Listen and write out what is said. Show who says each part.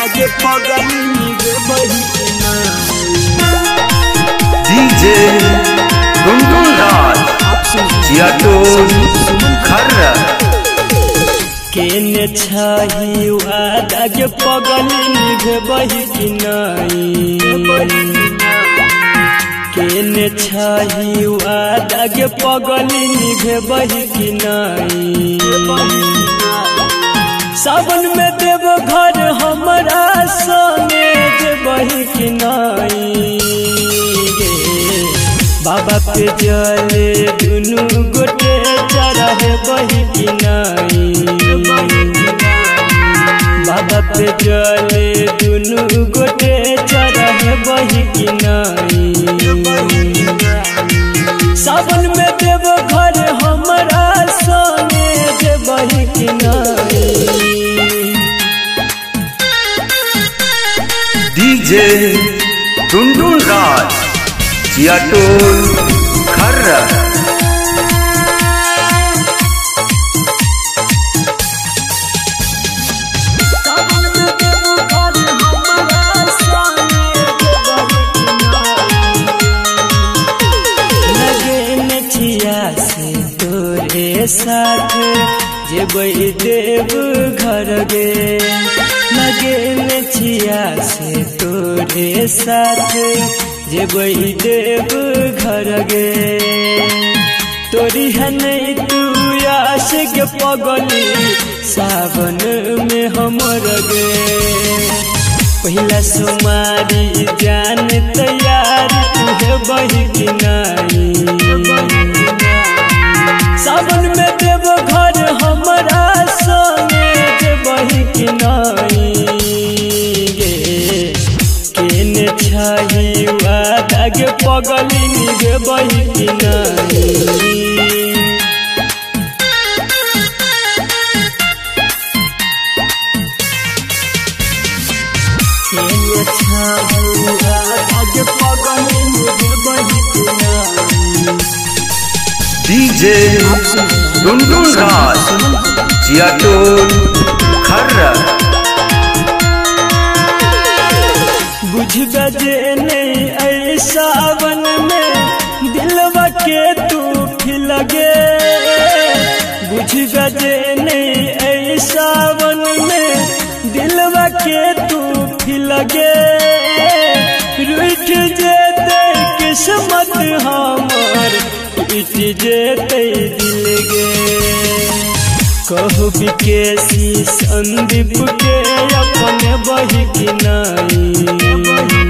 Speaker 1: आगे पगली बही
Speaker 2: डीजे गुनगुन राज जियाटोल खर्रा
Speaker 1: केने छाही आगे पगली बही कि नहीं केने छाही आगे पगली बही कि नहीं सावन में देव घर हमारा संगे बही कि नहीं बाबा पे जले दुनू गोटे चढ़े बही कि नहीं बाबा पे जले दुनू गोटे चढ़े बही कि नहीं सावन में देव घर हमारा संगे बही कि नहीं
Speaker 2: डीजे गुनगुन राज जियाटोल खर्रा
Speaker 1: साथ जेबै देव घर गे लगे में छिया से तोरे साथ जेबै देव घर गे तोरी है नहीं तू आशिक पगली सावन में हमर गे पहला सुमारी जान तैयार तू है बही कि नहीं सावन में देव घर हमारा संगे बही कि नहीं गे केने छाही आगे पगली बही कि नहीं केने छाही आगे पगली बही कि नहीं
Speaker 2: डीजे गुनगुन राज जियाटोल खर्रा
Speaker 1: बुझ गजे नहीं ऐसा वन में दिलवा के तू लगे बुझ गजे नहीं ऐसा वन में दिलवा के तू लगे रूठ जेते किस्मत हमर इट जेते दिल गे कहू विकेसी संदीप के अपने बही कि नहीं